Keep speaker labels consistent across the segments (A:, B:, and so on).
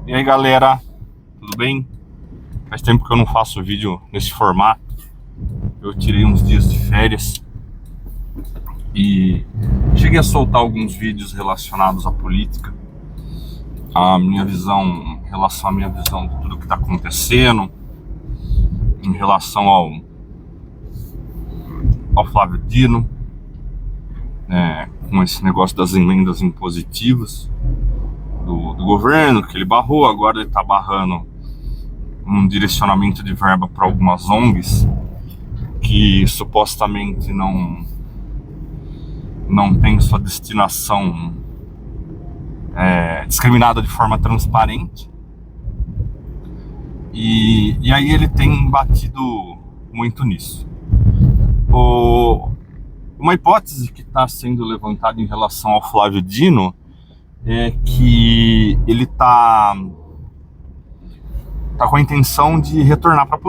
A: E aí galera, tudo bem? Faz tempo que eu não faço vídeo nesse formato. Eu tirei uns dias de férias e cheguei a soltar alguns vídeos relacionados à política, a minha visão, em relação à minha visão de tudo que está acontecendo, em relação ao Flávio Dino, com esse negócio das emendas impositivas do governo, que ele barrou. Agora ele está barrando um direcionamento de verba para algumas ONGs que supostamente não tem sua destinação discriminada de forma transparente. E aí ele tem batido muito nisso. Uma hipótese que está sendo levantada em relação ao Flávio Dino é que ele está com a intenção de retornar para a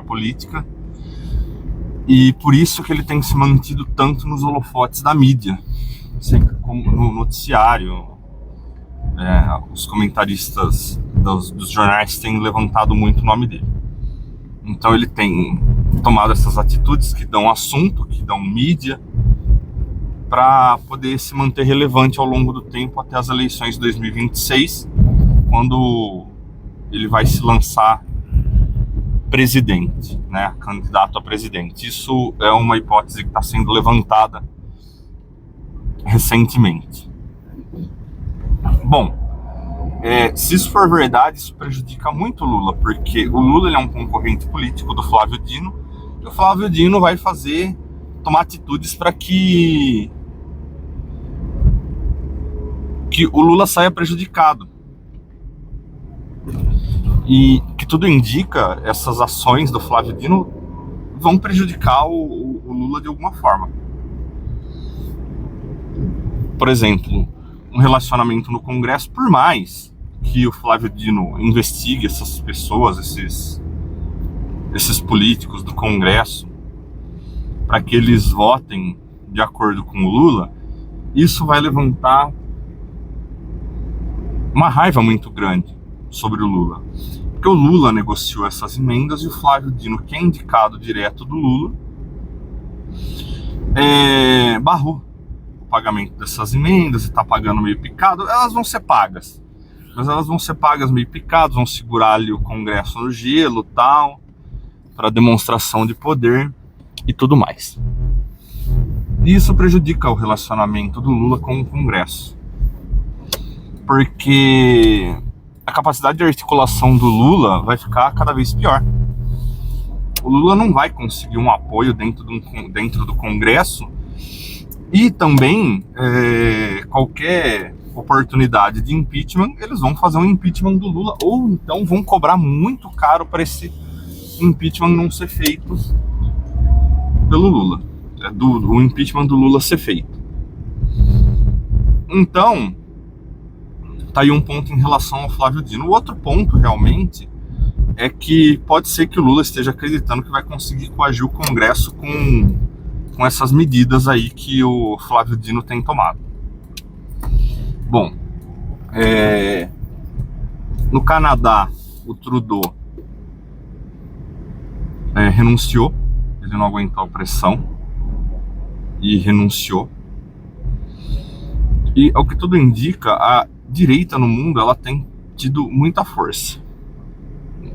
A: política. E por isso que ele tem se mantido tanto nos holofotes da mídia, sempre como no noticiário. Os comentaristas dos jornais têm levantado muito o nome dele. Então ele tem tomado essas atitudes que dão assunto, que dão mídia, para poder se manter relevante ao longo do tempo até as eleições de 2026, quando ele vai se lançar presidente, candidato a presidente. Isso é uma hipótese que está sendo levantada recentemente. Bom, se isso for verdade, isso prejudica muito o Lula, porque o Lula ele é um concorrente político do Flávio Dino, e o Flávio Dino vai tomar atitudes para que o Lula saia prejudicado. E que tudo indica, essas ações do Flávio Dino vão prejudicar o Lula de alguma forma. Por exemplo, um relacionamento no Congresso, por mais que o Flávio Dino investigue essas pessoas, esses políticos do Congresso, para que eles votem de acordo com o Lula, isso vai levantar uma raiva muito grande sobre o Lula. Porque o Lula negociou essas emendas e o Flávio Dino, que é indicado direto do Lula, barrou o pagamento dessas emendas e está pagando meio picado. Elas vão ser pagas, mas elas vão ser pagas meio picadas, vão segurar ali o Congresso no gelo, tal, para demonstração de poder e tudo mais. E isso prejudica o relacionamento do Lula com o Congresso, porque a capacidade de articulação do Lula vai ficar cada vez pior. O Lula não vai conseguir um apoio dentro do Congresso, e também qualquer oportunidade de impeachment, eles vão fazer um impeachment do Lula, ou então vão cobrar muito caro para esse impeachment não ser feito pelo Lula, o impeachment do Lula ser feito. Então, tá aí um ponto em relação ao Flávio Dino. O outro ponto, realmente, é que pode ser que o Lula esteja acreditando que vai conseguir coagir o Congresso com essas medidas aí que o Flávio Dino tem tomado. Bom, no Canadá, o Trudeau renunciou. Ele não aguentou a pressão e renunciou. E, ao que tudo indica, a direita no mundo ela tem tido muita força.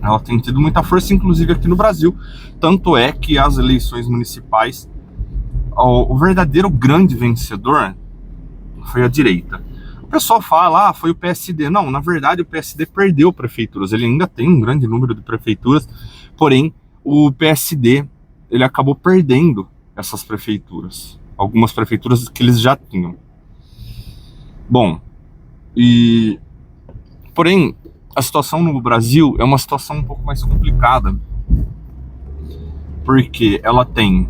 A: Ela tem tido muita força, inclusive aqui no Brasil. Tanto é que as eleições municipais, o verdadeiro grande vencedor foi a direita. O pessoal fala, foi o PSD. Não, na verdade o PSD perdeu prefeituras. Ele ainda tem um grande número de prefeituras, porém o PSD ele acabou perdendo essas prefeituras. Algumas prefeituras que eles já tinham. Bom, porém, a situação no Brasil é uma situação um pouco mais complicada, porque ela tem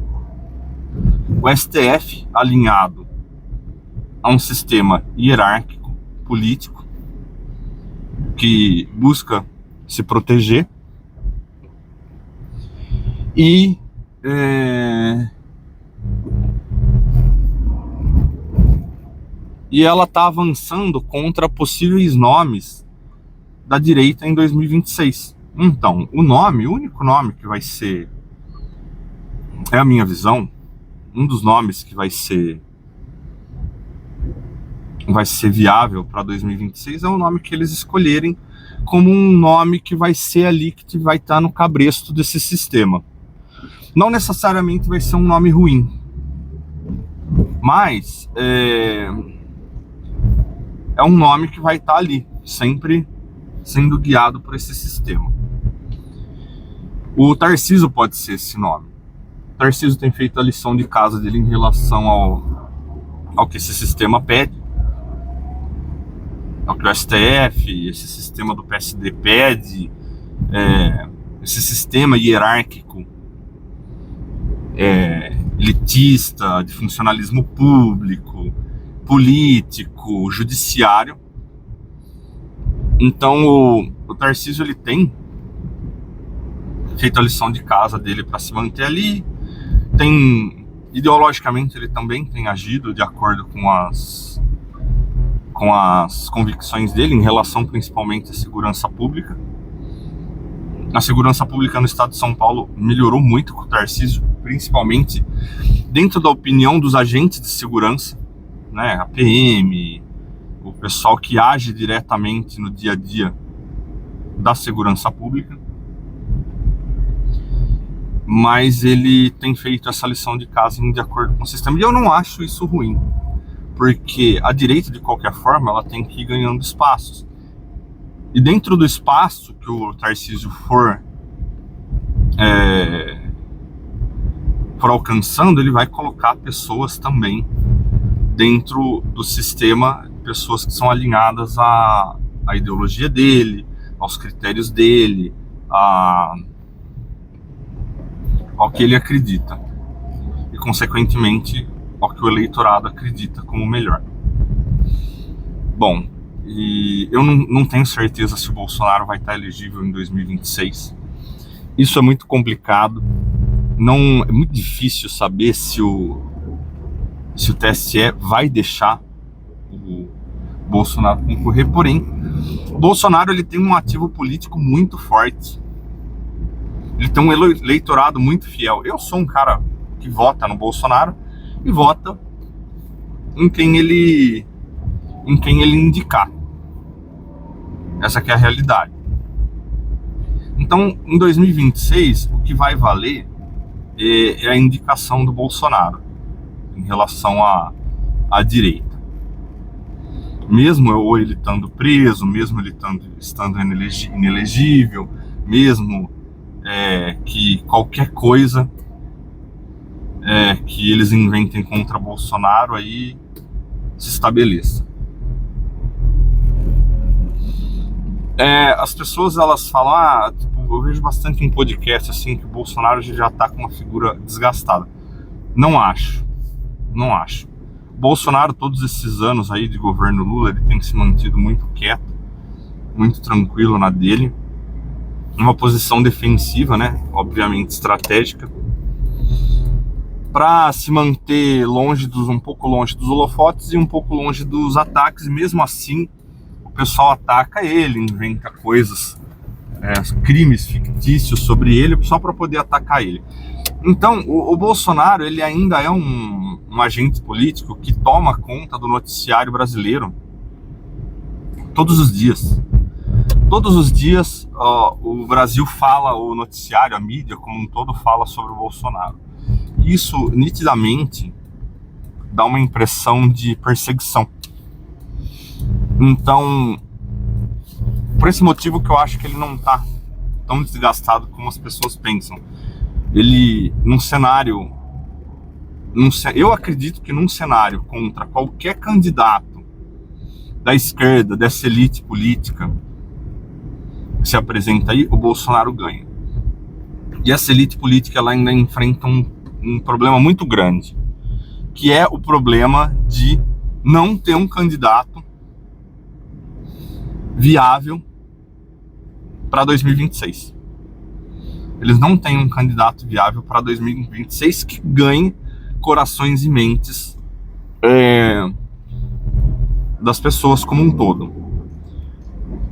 A: o STF alinhado a um sistema hierárquico político que busca se proteger, e e ela está avançando contra possíveis nomes da direita em 2026. Então, o único nome que vai ser, é a minha visão, um dos nomes que vai ser viável para 2026 é o nome que eles escolherem como um nome que vai ser ali, que vai estar no cabresto desse sistema. Não necessariamente vai ser um nome ruim, mas é um nome que vai estar ali, sempre sendo guiado por esse sistema. O Tarcísio pode ser esse nome. O Tarcísio tem feito a lição de casa dele em relação ao que esse sistema pede, ao que o STF, esse sistema do PSD pede, esse sistema hierárquico, elitista, de funcionalismo público, político, judiciário. Então o Tarcísio, ele tem feito a lição de casa dele para se manter ali. Ideologicamente ele também tem agido de acordo com as convicções dele em relação principalmente à segurança pública. A segurança pública no estado de São Paulo melhorou muito com o Tarcísio, principalmente dentro da opinião dos agentes de segurança, né, a PM, o pessoal que age diretamente no dia a dia da segurança pública. Mas ele tem feito essa lição de casa de acordo com o sistema, e eu não acho isso ruim, porque a direita, de qualquer forma, ela tem que ir ganhando espaços, e dentro do espaço que o Tarcísio for alcançando, ele vai colocar pessoas também dentro do sistema, pessoas que são alinhadas à ideologia dele, aos critérios dele, ao que ele acredita e, consequentemente, ao que o eleitorado acredita como melhor. Bom, e eu não tenho certeza se o Bolsonaro vai estar elegível em 2026. Isso é muito complicado. É muito difícil saber se o TSE vai deixar o Bolsonaro concorrer. Porém, o Bolsonaro, ele tem um ativo político muito forte. Ele tem um eleitorado muito fiel. Eu sou um cara que vota no Bolsonaro e vota em quem ele indicar. Essa que é a realidade. Então, em 2026, o que vai valer é a indicação do Bolsonaro em relação à direita. Mesmo ele estando preso, mesmo ele estando inelegível, mesmo que qualquer coisa que eles inventem contra Bolsonaro aí se estabeleça. As pessoas, elas falam, eu vejo bastante em podcast assim que o Bolsonaro já está com uma figura desgastada. Não acho. O Bolsonaro, todos esses anos aí de governo Lula, ele tem se mantido muito quieto, muito tranquilo na dele, uma posição defensiva, né, obviamente estratégica, para se manter um pouco longe dos holofotes e um pouco longe dos ataques. E mesmo assim o pessoal ataca ele, inventa coisas, crimes fictícios sobre ele só para poder atacar ele. Então o Bolsonaro, ele ainda é um agente político que toma conta do noticiário brasileiro todos os dias. Todos os dias o Brasil fala, o noticiário, a mídia como um todo fala sobre o Bolsonaro. Isso nitidamente dá uma impressão de perseguição. Então, por esse motivo que eu acho que ele não está tão desgastado como as pessoas pensam. Ele, eu acredito que num cenário contra qualquer candidato da esquerda, dessa elite política que se apresenta aí, o Bolsonaro ganha. E essa elite política, ela ainda enfrenta um problema muito grande, que é o problema de não ter um candidato viável para 2026. Eles não têm um candidato viável para 2026 que ganhe corações e mentes das pessoas como um todo.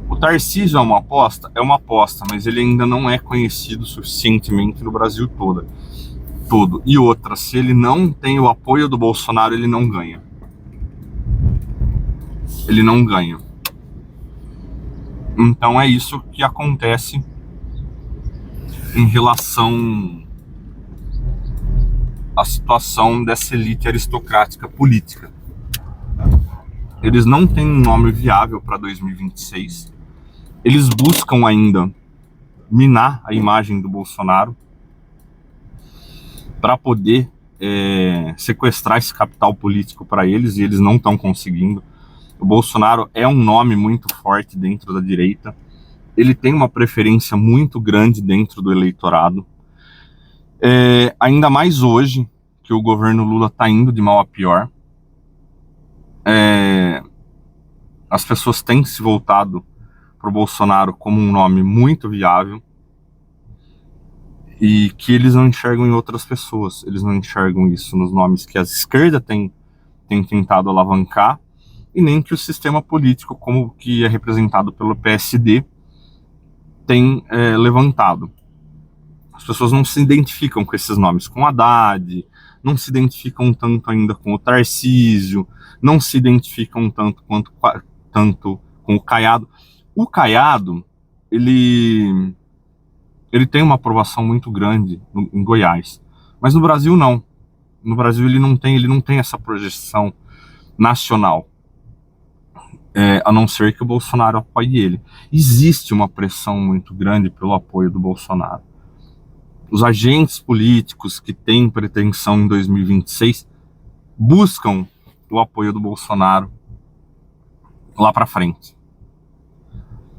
A: O Tarcísio é uma aposta, mas ele ainda não é conhecido suficientemente no Brasil todo. E outra, se ele não tem o apoio do Bolsonaro, ele não ganha. Ele não ganha. Então é isso que acontece em relação à situação dessa elite aristocrática política. Eles não têm um nome viável para 2026. Eles buscam ainda minar a imagem do Bolsonaro para poder sequestrar esse capital político para eles, e eles não estão conseguindo. O Bolsonaro é um nome muito forte dentro da direita. Ele tem uma preferência muito grande dentro do eleitorado. Ainda mais hoje, que o governo Lula está indo de mal a pior. As pessoas têm se voltado para o Bolsonaro como um nome muito viável e que eles não enxergam em outras pessoas. Eles não enxergam isso nos nomes que a esquerda tem tentado alavancar, e nem que o sistema político, como que é representado pelo PSD, tem levantado. As pessoas não se identificam com esses nomes, com Haddad, não se identificam tanto ainda com o Tarcísio, não se identificam tanto com o Caiado. O Caiado, ele tem uma aprovação muito grande em Goiás, mas no Brasil não. No Brasil ele não tem essa projeção nacional. A não ser que o Bolsonaro apoie ele. Existe uma pressão muito grande pelo apoio do Bolsonaro. Os agentes políticos que têm pretensão em 2026 buscam o apoio do Bolsonaro lá para frente.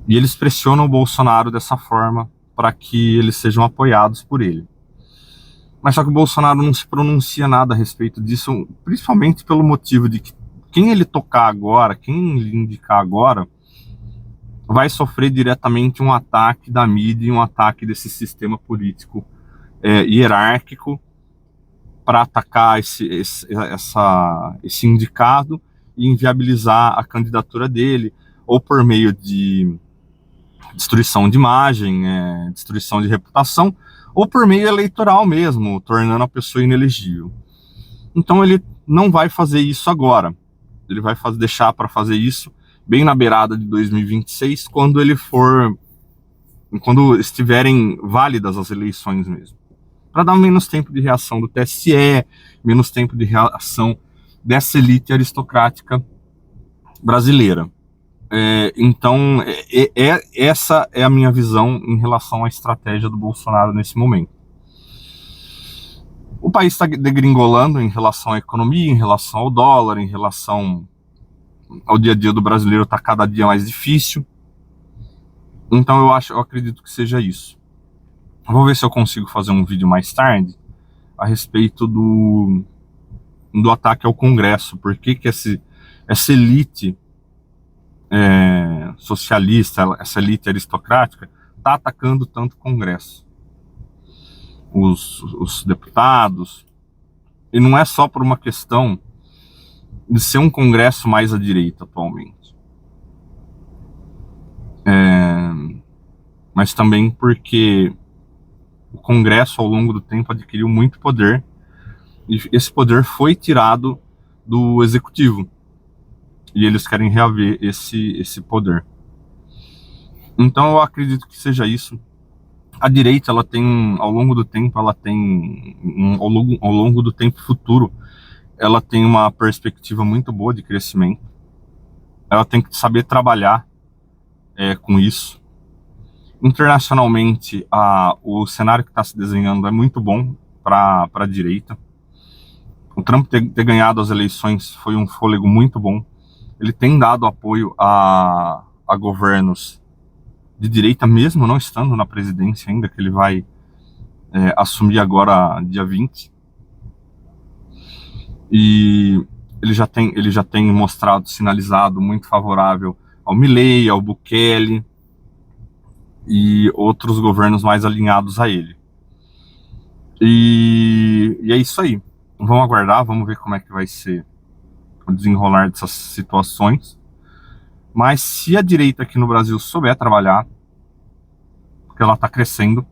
A: E eles pressionam o Bolsonaro dessa forma para que eles sejam apoiados por ele. Mas só que o Bolsonaro não se pronuncia nada a respeito disso, principalmente pelo motivo de que quem ele tocar agora, quem ele indicar agora, vai sofrer diretamente um ataque da mídia e um ataque desse sistema político hierárquico para atacar esse indicado e inviabilizar a candidatura dele, ou por meio de destruição de imagem, destruição de reputação, ou por meio eleitoral mesmo, tornando a pessoa inelegível. Então ele não vai fazer isso agora. Ele vai deixar para fazer isso bem na beirada de 2026, quando estiverem válidas as eleições mesmo. Para dar menos tempo de reação do TSE, menos tempo de reação dessa elite aristocrática brasileira. Então, essa é a minha visão em relação à estratégia do Bolsonaro nesse momento. O país está degringolando em relação à economia, em relação ao dólar, em relação ao dia a dia do brasileiro, está cada dia mais difícil. Então eu acredito que seja isso. Vou ver se eu consigo fazer um vídeo mais tarde a respeito do ataque ao Congresso. Por que essa elite socialista, essa elite aristocrática, está atacando tanto o Congresso, os deputados, e não é só por uma questão de ser um Congresso mais à direita atualmente, mas também porque o Congresso ao longo do tempo adquiriu muito poder, e esse poder foi tirado do Executivo, e eles querem reaver esse poder. Então eu acredito que seja isso. A direita, ela tem, ao longo do tempo, ao longo do tempo futuro, ela tem uma perspectiva muito boa de crescimento. Ela tem que saber trabalhar com isso. Internacionalmente, o cenário que está se desenhando é muito bom para a direita. O Trump ter ganhado as eleições foi um fôlego muito bom. Ele tem dado apoio a governos de direita, mesmo não estando na presidência ainda, que ele vai assumir agora dia 20. E ele já tem mostrado, sinalizado muito favorável ao Milei, ao Bukele e outros governos mais alinhados a ele. E é isso aí. Vamos aguardar, vamos ver como é que vai ser o desenrolar dessas situações. Mas se a direita aqui no Brasil souber trabalhar, porque ela está crescendo,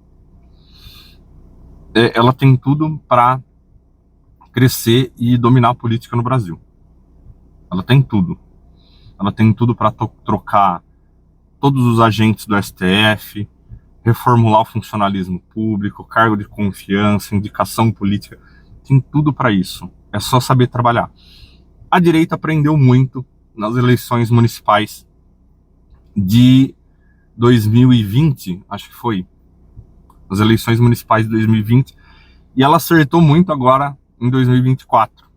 A: ela tem tudo para crescer e dominar a política no Brasil. Ela tem tudo. Ela tem tudo para trocar todos os agentes do STF, reformular o funcionalismo público, cargo de confiança, indicação política. Tem tudo para isso. É só saber trabalhar. A direita aprendeu muito nas eleições municipais de 2020, acho que foi, as eleições municipais de 2020, e ela acertou muito agora em 2024.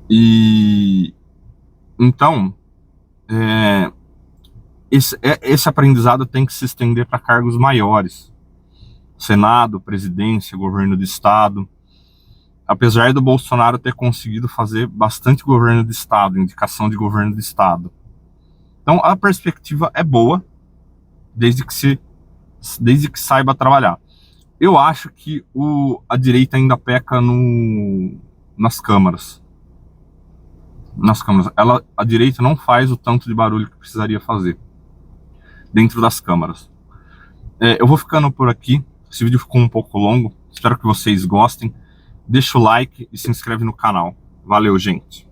A: E então, esse aprendizado tem que se estender para cargos maiores, Senado, presidência, governo de estado. Apesar do Bolsonaro ter conseguido fazer bastante governo de estado, indicação de governo de estado. Então a perspectiva é boa, desde que saiba trabalhar. Eu acho que a direita ainda peca nas câmaras. A direita não faz o tanto de barulho que precisaria fazer dentro das câmaras. Eu vou ficando por aqui. Esse vídeo ficou um pouco longo. Espero que vocês gostem. Deixa o like e se inscreve no canal. Valeu, gente!